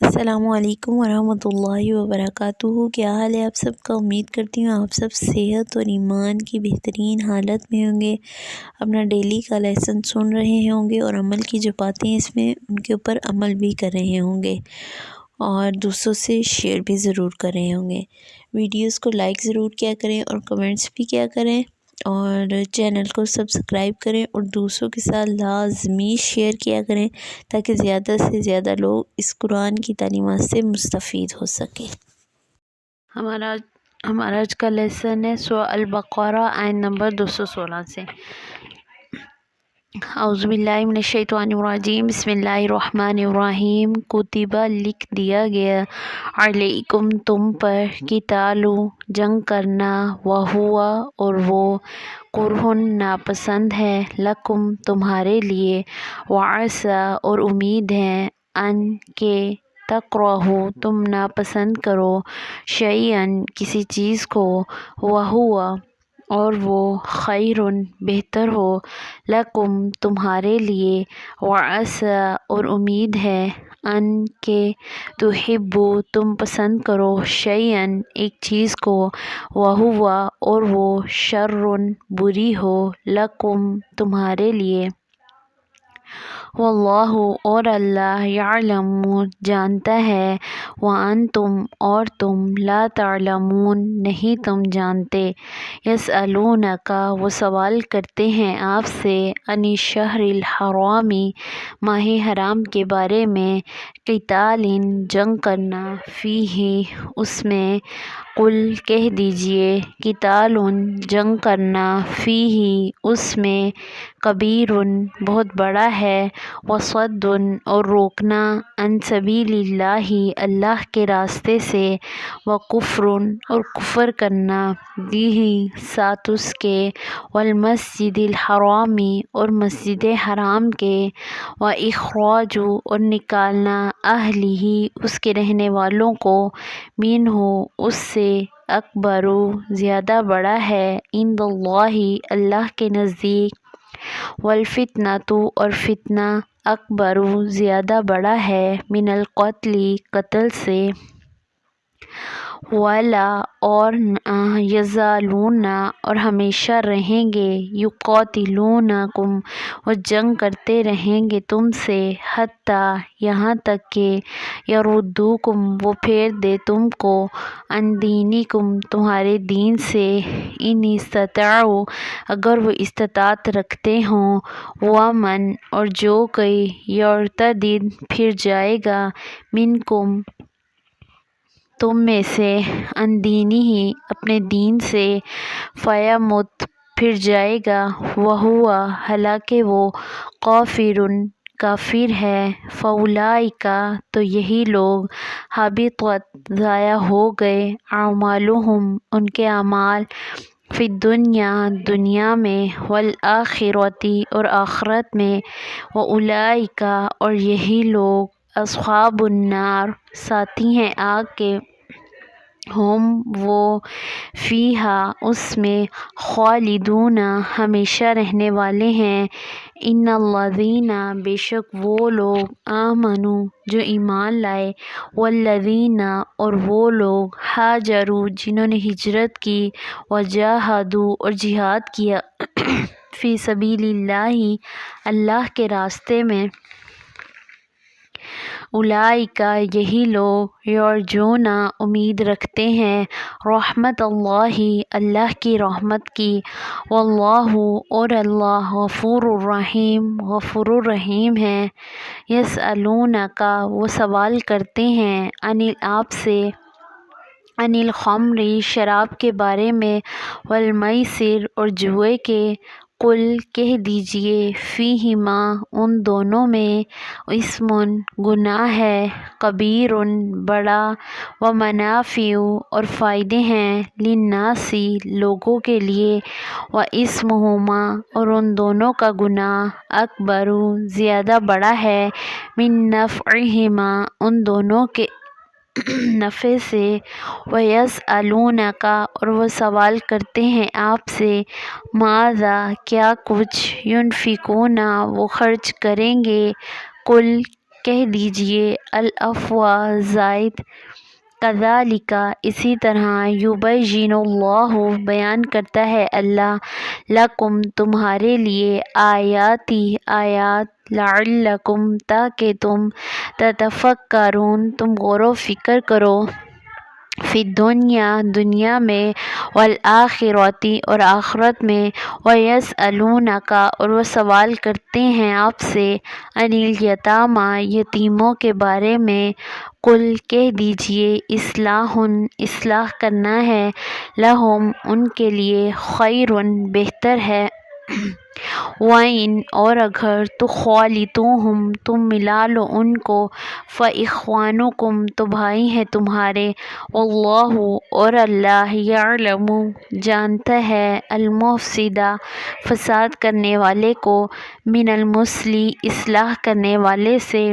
السلام علیکم ورحمۃ اللہ وبرکاتہ۔ کیا حال ہے آپ سب کا؟ امید کرتی ہوں آپ سب صحت اور ایمان کی بہترین حالت میں ہوں گے، اپنا ڈیلی کا لیسن سن رہے ہوں گے اور عمل کی جو باتیں اس میں ان کے اوپر عمل بھی کر رہے ہوں گے اور دوسروں سے شیئر بھی ضرور کر رہے ہوں گے۔ ویڈیوز کو لائک ضرور کیا کریں اور کمنٹس بھی کیا کریں اور چینل کو سبسکرائب کریں اور دوسروں کے ساتھ لازمی شیئر کیا کریں تاکہ زیادہ سے زیادہ لوگ اس قرآن کی تعلیمات سے مستفید ہو سکیں۔ ہمارا آج کا لیسن ہے سورہ البقرہ آیت نمبر 216 سے۔ اعوذ باللہ من الشیطان الرجیم، بسم اللہ الرحمن الرحیم۔ کتبہ لکھ دیا گیا، علیکم تم پر، قتالُ جنگ کرنا، وہوا اور وہ، کرہن ناپسند ہے، لکم تمہارے لیے، وعسیٰ اور امید ہے، ان کہ تکرہوا تم ناپسند کرو، شیئاً کسی چیز کو، وہوا اور وہ، خیر بہتر ہو، لکم تمہارے لیے، وعسیٰ اور امید ہے، ان کہ تحبوا تم پسند کرو، شیئاً ایک چیز کو، وہوا اور وہ، شر بری ہو، لکم تمہارے لیے، واللہ اور اللہ، یعلم جانتا ہے، وانتم اور تم، لا تعلمون نہیں تم جانتے۔ یسألونک وہ سوال کرتے ہیں آپ سے، عن الشہر الحرام ماہ حرام کے بارے میں، قتال جنگ کرنا، فیہ اس میں، قل کہہ دیجئے، قتال جنگ کرنا، فیہ اس میں، کبیر بہت بڑا ہے، وصد اور روکنا، عن سبیل اللہ اللہ کے راستے سے، وکفر اور کفر کرنا، بہ ساتھ اس کے، والمسجد الحرام اور مسجد حرام کے، واخراج اور نکالنا، اہلہ اس کے رہنے والوں کو، منہ اس سے، اکبر زیادہ بڑا ہے، عند اللہ اللہ کے نزدیک، والفتنۃ اور فتنہ، اکبر زیادہ بڑا ہے، من القتل قتل سے، ولا اور یزالون اور ہمیشہ رہیں گے، یقاتلونکم وہ جنگ کرتے رہیں گے تم سے، حتیٰ یہاں تک کہ، یردوکم وہ پھیر دے تم کو، عن دینکم تمہارے دین سے، ان استطاعوا اگر وہ استطاعت رکھتے ہوں، ومن اور جو کوئی، یرتد پھر جائے گا، منکم تم میں سے، عن دینہ اپنے دین سے، فیمت پھر جائے گا، وہو حالانکہ وہ، کافر ہے، فاولئک تو یہی لوگ، حبطت ضائع ہو گئے، اعمالہم ان کے اعمال، فی الدنیا دنیا میں، والآخرۃ اور آخرت میں، واولئک اور یہی لوگ، اصحاب النار ساتھی ہیں آگ کے، ہم وہ، فیہا اس میں، خالدون ہمیشہ رہنے والے ہیں، ان الذین بے شک وہ لوگ، آمنوا جو ایمان لائے، والذین اور وہ لوگ، ہاجروا جنہوں نے ہجرت کی، وجاہدوا اور جہاد کیا، فی سبیل اللہ اللہ کے راستے میں، اولئک یہی لوگ، یرجون امید رکھتے ہیں، رحمت اللہ اللہ کی رحمت کی، واللہ اور اللہ، غفور الرحیم غفور الرحیم ہے۔ یسألونک وہ سوال کرتے ہیں، آپ سے، عن الخمر شراب کے بارے میں، والمیسر اور جوئے کے، قل کہہ دیجئے، فیہما ان دونوں میں، اثم گناہ ہے، کبیر بڑا، ومنافع اور فائدے ہیں، للناس لوگوں کے لیے، واثمہما اور ان دونوں کا گناہ، اکبر زیادہ بڑا ہے، من نفعہما ان دونوں کے نفع سے، ویسألونک اور وہ سوال کرتے ہیں آپ سے، ماذا کیا کچھ، ینفقون وہ خرچ کریں گے، قل کہہ دیجئے العفو زائد، کذالک اسی طرح یبین اللہ بیان کرتا ہے اللہ لکم تمہارے لیے آیاتی آیات لعلکم تاکہ تم تتفکرون تم غور و فکر کرو فی الدنیا دنیا میں والآخرتی اور آخرت میں ویسألونک اور وہ سوال کرتے ہیں آپ سے عن الیتامی یتیموں کے بارے میں قل کہہ دیجئے اصلاح کرنا ہے لہم ان کے لیے خیر بہتر ہے وَإِنْ اور اگر تخالطوہم تم ملا لو ان کو فإخوانکم تو بھائی ہیں تمہارے واللہ اور اللہ یعلم جانتا ہے المفسد فساد کرنے والے کو من المصلح اصلاح کرنے والے سے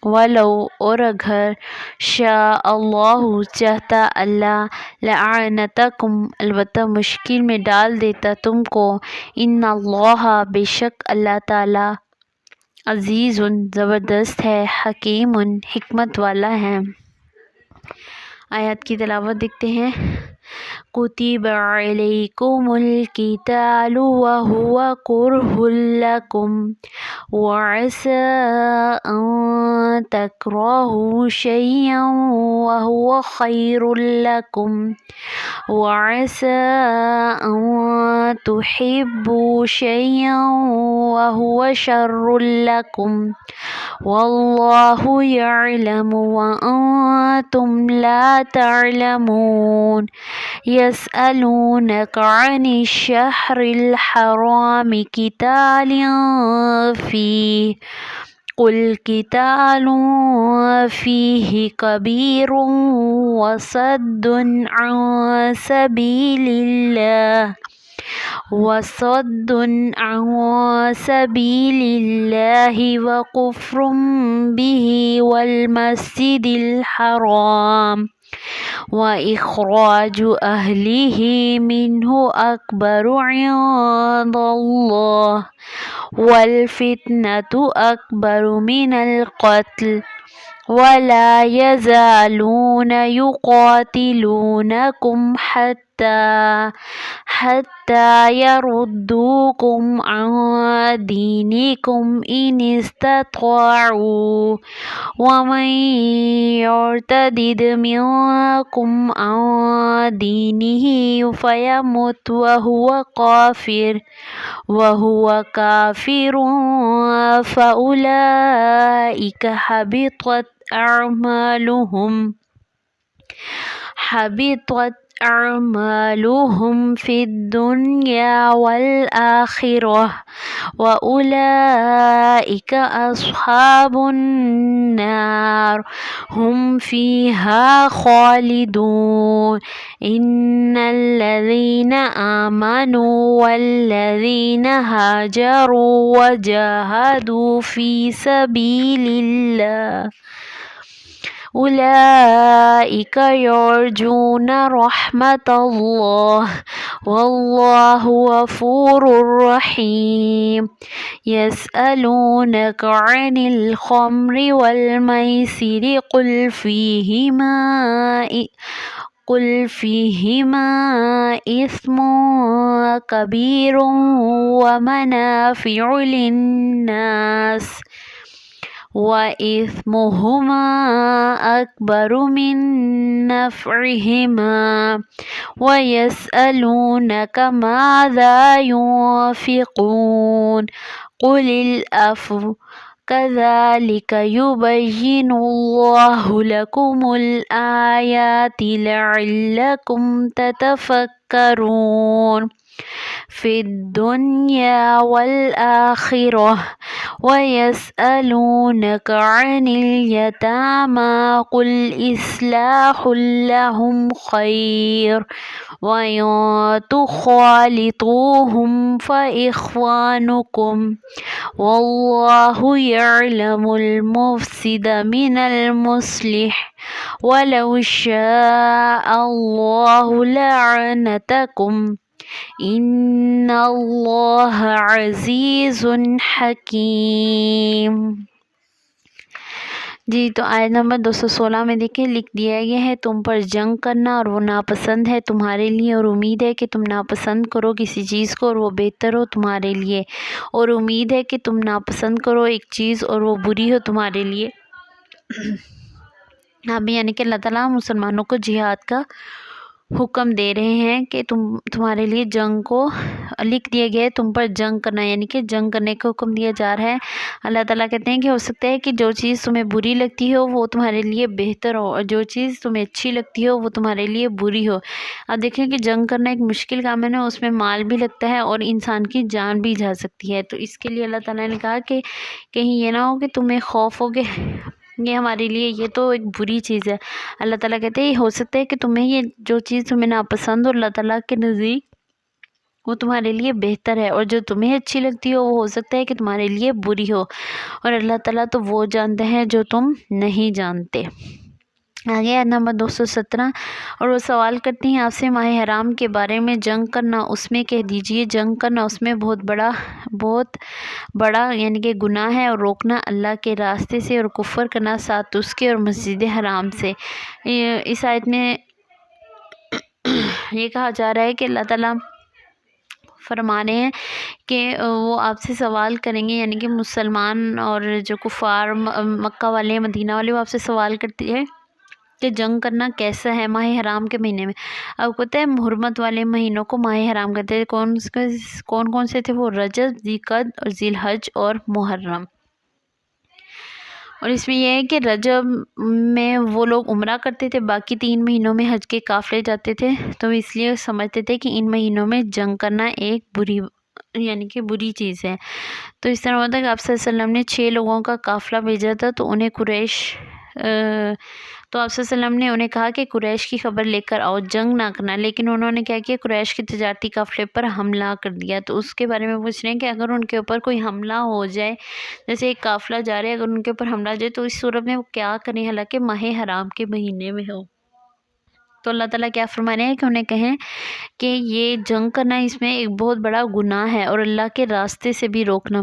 ولو اور اگر شاء اللہ چاہتا اللہ لأعنتکم البتہ مشکل میں ڈال دیتا تم کو ان اللہ بے شک اللہ تعالی عزیز زبردست ہے حکیم حکمت والا ہے۔ آیات کی تلاوت دیکھتے ہیں۔ کتب علیکم القتال وهو کرہ لکم وعسى ان تکرہوا شیئا وهو خیر لکم وعسى ان تحبوا شیئا وهو شر لکم واللہ یعلم وانتم لا تعلمون یسألونک عن الشہر الحرام قتال فیہ قل قتال فیہ کبیر وصد عن سبیل اللہ وکفر بہ والمسجد الحرام وإخراج أهله منه أكبر عند الله والفتنة أكبر من القتل ولا يزالون يقاتلونكم حتى يردوكم عن دينكم إن استطاعوا ومن يرتد منكم عن دينه فيمت وهو كافر فأولئك حبطت أعمالهم في الدنيا والآخرة وأولئك أصحاب النار هم فيها خالدون إن الذين آمنوا والذين هاجروا وجاهدوا في سبيل الله أولئك يرجون رحمة الله والله غفور رحيم يسألونك عن الخمر والميسر قل فيهما إثم كبير ومنافع للناس وإثمهما أكبر من نفعهما ويسألونك ماذا ينفقون قل العفو كذلك يبين الله لكم الآيات لعلكم تتفكرون في الدنيا والآخرة ويسألونك عن اليتامى قل إصلاح لهم خير وإن تخالطوهم فإخوانكم والله يعلم المفسد من المصلح ولو شاء الله لأعنتكم إن الله عزيز حكيم۔ جی تو آیت نمبر 216 میں دیکھیں لکھ دیا گیا ہے تم پر جنگ کرنا اور وہ ناپسند ہے تمہارے لیے، اور امید ہے کہ تم ناپسند کرو کسی چیز کو اور وہ بہتر ہو تمہارے لیے، اور امید ہے کہ تم ناپسند کرو ایک چیز اور وہ بری ہو تمہارے لیے۔ اب یعنی کہ اللہ تعالیٰ مسلمانوں کو جہاد کا حکم دے رہے ہیں کہ تمہارے لیے جنگ کو لکھ دیا گیا ہے تم پر جنگ کرنا، یعنی کہ جنگ کرنے کا حکم دیا جا رہا ہے۔ اللہ تعالیٰ کہتے ہیں کہ ہو سکتا ہے کہ جو چیز تمہیں بری لگتی ہو وہ تمہارے لیے بہتر ہو، اور جو چیز تمہیں اچھی لگتی ہو وہ تمہارے لیے بری ہو۔ اب دیکھیں کہ جنگ کرنا ایک مشکل کام ہے نا، اس میں مال بھی لگتا ہے اور انسان کی جان بھی جا سکتی ہے، تو اس کے لیے اللہ تعالیٰ نے کہا کہ کہیں یہ نہ ہو کہ تمہیں خوف ہو کہ یہ ہمارے لیے یہ تو ایک بری چیز ہے۔ اللہ تعالیٰ کہتے ہیں ہو سکتا ہے کہ تمہیں یہ جو چیز تمہیں ناپسند ہو اللہ تعالیٰ کے نزدیک وہ تمہارے لیے بہتر ہے، اور جو تمہیں اچھی لگتی ہو وہ ہو سکتا ہے کہ تمہارے لیے بری ہو، اور اللہ تعالیٰ تو وہ جانتے ہیں جو تم نہیں جانتے۔ آگے آیت نمبر 217 اور وہ سوال کرتی ہیں آپ سے ماہ حرام کے بارے میں، جنگ کرنا اس میں کہہ دیجئے جنگ کرنا اس میں بہت بڑا یعنی کہ گناہ ہے، اور روکنا اللہ کے راستے سے اور کفر کرنا ساتھ اس کے اور مسجد حرام سے۔ اس آیت میں یہ کہا جا رہا ہے کہ اللہ تعالیٰ فرما رہے ہیں کہ وہ آپ سے سوال کریں گے، یعنی کہ مسلمان اور جو کفار مکہ والے مدینہ والے وہ آپ سے سوال کرتے ہیں کہ جنگ کرنا کیسا ہے ماہ حرام کے مہینے میں۔ اب پتہ ہے حرمت والے مہینوں کو ماہ حرام کہتے ہیں، کون سے تھے وہ؟ رجب، ذیقعدہ اور ذی الحج اور محرم۔ اور اس میں یہ ہے کہ رجب میں وہ لوگ عمرہ کرتے تھے، باقی 3 مہینوں میں حج کے قافلے جاتے تھے، تو اس لیے سمجھتے تھے کہ ان مہینوں میں جنگ کرنا ایک بری چیز ہے۔ تو اس طرح ہوتا ہے کہ آپ صلی اللہ علیہ وسلم نے 6 لوگوں کا قافلہ بھیجا تھا، تو انہیں تو آپ صلی اللہ علیہ وسلم نے انہیں کہا کہ قریش کی خبر لے کر آؤ، جنگ نہ کرنا، لیکن انہوں نے کیا کیا؟ قریش کے تجارتی قافلے پر حملہ کر دیا۔ تو اس کے بارے میں پوچھ رہے ہیں کہ اگر ان کے اوپر کوئی حملہ ہو جائے، جیسے ایک قافلہ جا رہا ہے، اگر ان کے اوپر حملہ ہو جائے تو اس صورت میں وہ کیا کریں حالانکہ ماہ حرام کے مہینے میں ہو؟ تو اللہ تعالیٰ کیا فرما رہے ہیں کہ انہیں کہیں کہ یہ جنگ کرنا اس میں ایک بہت بڑا گناہ ہے، اور اللہ کے راستے سے بھی روکنا،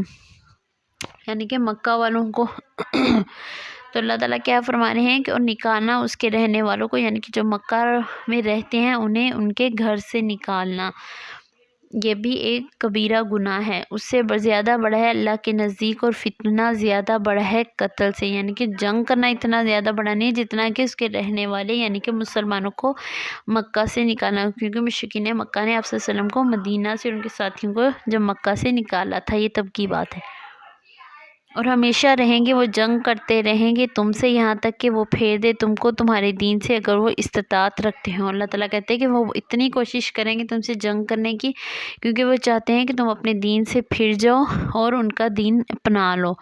یعنی کہ مکہ والوں کو تو اللہ تعالیٰ کیا فرما رہے ہیں کہ اور نکالنا اس کے رہنے والوں کو، یعنی کہ جو مکہ میں رہتے ہیں انہیں ان کے گھر سے نکالنا، یہ بھی ایک کبیرہ گناہ ہے، اس سے زیادہ بڑا ہے اللہ کے نزدیک، اور فتنہ زیادہ بڑا ہے قتل سے، یعنی کہ جنگ کرنا اتنا زیادہ بڑا نہیں جتنا کہ اس کے رہنے والے یعنی کہ مسلمانوں کو مکہ سے نکالنا، کیونکہ مشرکین مکہ نے آپ صلی اللہ علیہ وسلم کو مدینہ سے ان کے ساتھیوں کو جب مکہ سے نکالا تھا، یہ تب کی بات ہے، اور ہمیشہ رہیں گے، وہ جنگ کرتے رہیں گے تم سے یہاں تک کہ وہ پھیر دے تم کو تمہارے دین سے اگر وہ استطاعت رکھتے ہوں۔ اللہ تعالیٰ کہتے ہیں کہ وہ اتنی کوشش کریں گے تم سے جنگ کرنے کی کیونکہ وہ چاہتے ہیں کہ تم اپنے دین سے پھر جاؤ اور ان کا دین اپنا لو۔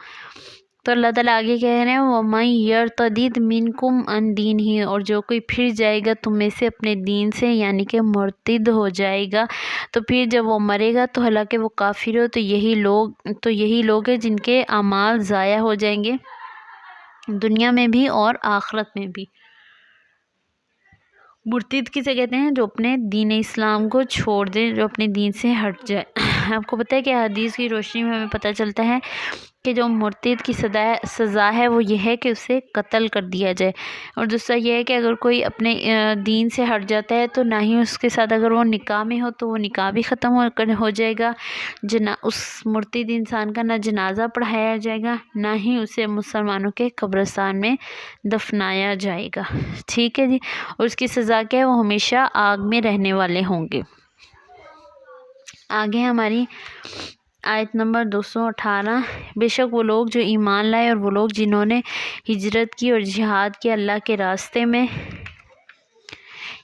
تو اللہ تعالیٰ آگے کہہ رہے ہیں وَمَن يَرْتَدِدْ مِنْكُمْ عَنْ دِينِهِ، اور جو کوئی پھر جائے گا تم میں سے اپنے دین سے، یعنی کہ مرتد ہو جائے گا، تو پھر جب وہ مرے گا تو حالانکہ وہ کافر ہو، تو یہی لوگ ہیں جن کے اعمال ضائع ہو جائیں گے دنیا میں بھی اور آخرت میں بھی۔ مرتد کسے کہتے ہیں؟ جو اپنے دین اسلام کو چھوڑ دے، جو اپنے دین سے ہٹ جائے۔ آپ کو پتہ ہے کہ حدیث کی روشنی میں ہمیں پتہ چلتا ہے کہ جو مرتد کی سزا ہے وہ یہ ہے کہ اسے قتل کر دیا جائے، اور دوسرا یہ ہے کہ اگر کوئی اپنے دین سے ہٹ جاتا ہے تو نہ ہی اس کے ساتھ اگر وہ نکاح میں ہو تو وہ نکاح بھی ختم ہو جائے گا، اس مرتد انسان کا نہ جنازہ پڑھایا جائے گا، نہ ہی اسے مسلمانوں کے قبرستان میں دفنایا جائے گا، ٹھیک ہے جی، اور اس کی سزا کیا ہے؟ وہ ہمیشہ آگ میں رہنے والے ہوں گے۔ آگے ہماری آیت نمبر 218 بے شک وہ لوگ جو ایمان لائے اور وہ لوگ جنہوں نے ہجرت کی اور جہاد کیا اللہ کے راستے میں،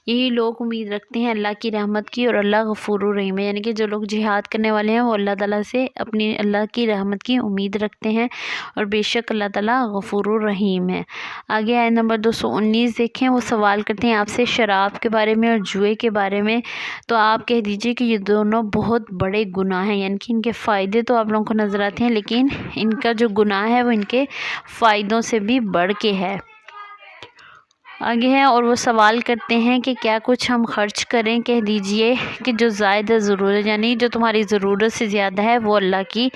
یہی لوگ امید رکھتے ہیں اللہ کی رحمت کی، اور اللہ غفور الرحیم ہے، یعنی کہ جو لوگ جہاد کرنے والے ہیں وہ اللہ تعالیٰ سے اپنی اللہ کی رحمت کی امید رکھتے ہیں، اور بے شک اللہ تعالیٰ غفور الرحیم ہے۔ آگے آیت نمبر 219 دیکھیں، وہ سوال کرتے ہیں آپ سے شراب کے بارے میں اور جوئے کے بارے میں، تو آپ کہہ دیجئے کہ یہ دونوں بہت بڑے گناہ ہیں، یعنی کہ ان کے فائدے تو آپ لوگوں کو نظر آتے ہیں لیکن ان کا جو گناہ ہے وہ ان کے فائدوں سے بھی بڑھ کے ہے۔ آگے ہے اور وہ سوال کرتے ہیں کہ کیا کچھ ہم خرچ کریں، کہہ دیجئے کہ جو زائد ضرورت یعنی جو تمہاری ضرورت سے زیادہ ہے وہ اللہ کی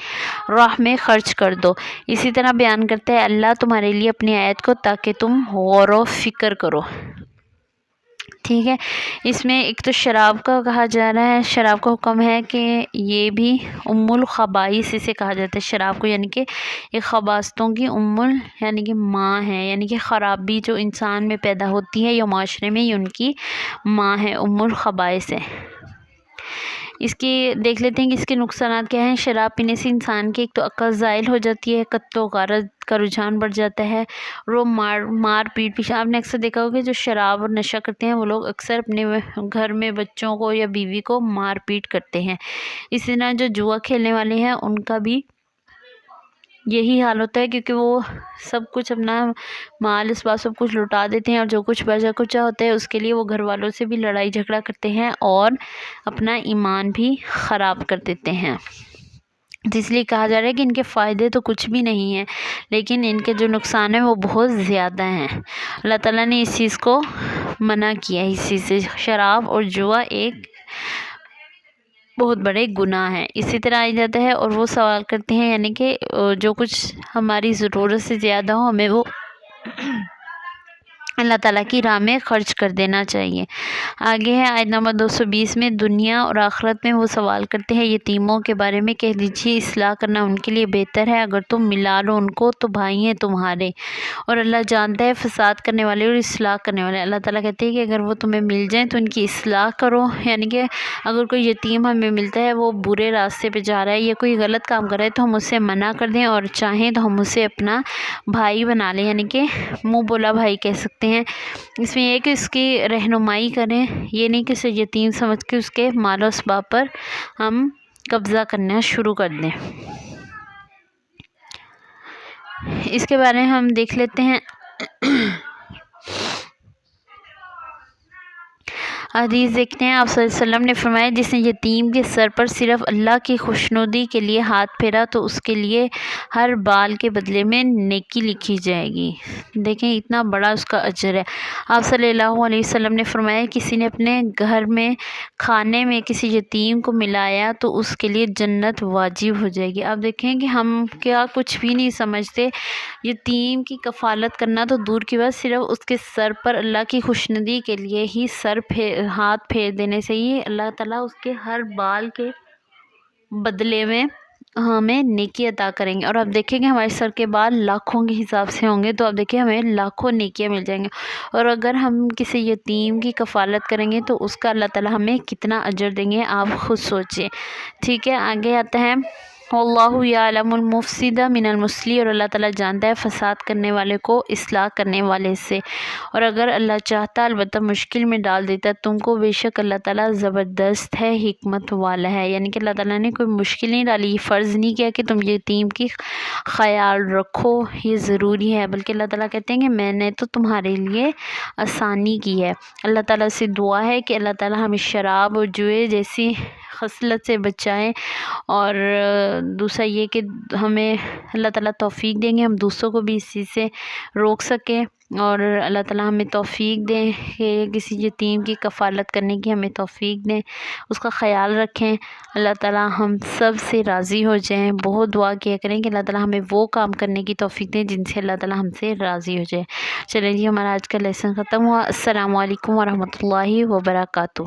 راہ میں خرچ کر دو۔ اسی طرح بیان کرتا ہے اللہ تمہارے لیے اپنی آیت کو تاکہ تم غور و فکر کرو۔ ٹھیک ہے، اس میں ایک تو شراب کا کہا جا رہا ہے، شراب کا حکم ہے کہ یہ بھی ام الخبائث اسے کہا جاتا ہے شراب کو، یعنی کہ یہ خباثتوں کی یعنی کہ ماں ہے، یعنی کہ خرابی جو انسان میں پیدا ہوتی ہے یا معاشرے میں یہ ان کی ماں ہے، ام الخبائث ہے۔ اس کی دیکھ لیتے ہیں کہ اس کے نقصانات کیا ہیں۔ شراب پینے سے انسان کی ایک تو عقل زائل ہو جاتی ہے، قتل و غارت کا رجحان بڑھ جاتا ہے، اور مار پیٹ پیچھے آپ نے اکثر دیکھا ہوگا کہ جو شراب اور نشہ کرتے ہیں وہ لوگ اکثر اپنے گھر میں بچوں کو یا بیوی کو مار پیٹ کرتے ہیں۔ اسی طرح جو جوا کھیلنے والے ہیں ان کا بھی یہی حال ہوتا ہے، کیونکہ وہ سب کچھ اپنا مال اسباب سب کچھ لٹا دیتے ہیں، اور جو کچھ بچا کچا ہوتا ہے اس کے لیے وہ گھر والوں سے بھی لڑائی جھگڑا کرتے ہیں اور اپنا ایمان بھی خراب کر دیتے ہیں۔ اس لیے کہا جا رہا ہے کہ ان کے فائدے تو کچھ بھی نہیں ہیں، لیکن ان کے جو نقصان ہیں وہ بہت زیادہ ہیں۔ اللہ تعالیٰ نے اس چیز کو منع کیا ہے، اس چیز سے شراب اور جوا ایک بہت بڑے گناہ ہیں۔ اسی طرح آ جاتا ہے اور وہ سوال کرتے ہیں یعنی کہ جو کچھ ہماری ضرورت سے زیادہ ہو ہمیں وہ اللہ تعالیٰ کی راہ میں خرچ کر دینا چاہیے۔ آگے ہے آیت نمبر 220 میں دنیا اور آخرت میں وہ سوال کرتے ہیں یتیموں کے بارے میں، کہہ دیجیے اصلاح کرنا ان کے لیے بہتر ہے، اگر تم ملا لو ان کو تو بھائی ہیں تمہارے، اور اللہ جانتا ہے فساد کرنے والے اور اصلاح کرنے والے۔ اللہ تعالیٰ کہتے ہیں کہ اگر وہ تمہیں مل جائیں تو ان کی اصلاح کرو، یعنی کہ اگر کوئی یتیم ہمیں ملتا ہے وہ برے راستے پہ جا رہا ہے یا کوئی غلط کام کر رہا ہے تو ہم اسے منع کر دیں، اور چاہیں تو ہم اسے اپنا بھائی بنا لیں، یعنی کہ منہ بولا بھائی کہہ سکتے ہیں۔ اس میں یہ کہ اس کی رہنمائی کریں، یہ نہیں کہ اسے یتیم سمجھ کے اس کے مال و اسباب پر ہم قبضہ کرنا شروع کر دیں۔ اس کے بارے میں ہم دیکھ لیتے ہیں۔ حدیث دیکھتے ہیں، آپ صلی اللہ علیہ وسلم نے فرمایا جس نے یتیم کے سر پر صرف اللہ کی خوشنودی کے لیے ہاتھ پھیرا تو اس کے لیے ہر بال کے بدلے میں نیکی لکھی جائے گی۔ دیکھیں اتنا بڑا اس کا اجر ہے۔ آپ صلی اللہ علیہ وسلم نے فرمایا کسی نے اپنے گھر میں کھانے میں کسی یتیم کو ملایا تو اس کے لیے جنت واجب ہو جائے گی۔ آپ دیکھیں کہ ہم کیا کچھ بھی نہیں سمجھتے، یتیم کی کفالت کرنا تو دور کی بات، صرف اس کے سر پر اللہ کی خوشنودی کے لیے ہی ہاتھ پھیر دینے سے ہی اللہ تعالیٰ اس کے ہر بال کے بدلے میں ہمیں نیکی عطا کریں گے۔ اور آپ دیکھیں کہ ہمارے سر کے بال لاکھوں کے حساب سے ہوں گے تو آپ دیکھیں ہمیں لاکھوں نیکیاں مل جائیں گے، اور اگر ہم کسی یتیم کی کفالت کریں گے تو اس کا اللہ تعالیٰ ہمیں کتنا اجر دیں گے آپ خود سوچیں۔ ٹھیک ہے، آگے آتا ہے واللہ یعلم المفسد من المصلح، اور اللہ تعالیٰ جانتا ہے فساد کرنے والے کو اصلاح کرنے والے سے، اور اگر اللہ چاہتا البتہ مشکل میں ڈال دیتا تم کو، بے شک اللہ تعالیٰ زبردست ہے، حکمت والا ہے۔ یعنی کہ اللہ تعالیٰ نے کوئی مشکل نہیں ڈالی، یہ فرض نہیں کیا کہ تم یتیم کی خیال رکھو یہ ضروری ہے، بلکہ اللہ تعالیٰ کہتے ہیں کہ میں نے تو تمہارے لیے آسانی کی ہے۔ اللہ تعالیٰ سے دعا ہے کہ اللہ تعالیٰ ہمیں شراب اور جوئے جیسی خصلت سے بچائیں، اور دوسرا یہ کہ ہمیں اللہ تعالیٰ توفیق دیں گے ہم دوسروں کو بھی اس چیز سے روک سکیں، اور اللہ تعالیٰ ہمیں توفیق دیں کہ کسی یتیم کی کفالت کرنے کی ہمیں توفیق دیں، اس کا خیال رکھیں۔ اللہ تعالیٰ ہم سب سے راضی ہو جائیں، بہت دعا کیا کریں کہ اللہ تعالیٰ ہمیں وہ کام کرنے کی توفیق دیں جن سے اللہ تعالیٰ ہم سے راضی ہو جائے۔ چلیں جی، ہمارا آج کا لیسن ختم ہوا۔ السلام علیکم ورحمۃ اللہ وبرکاتہ۔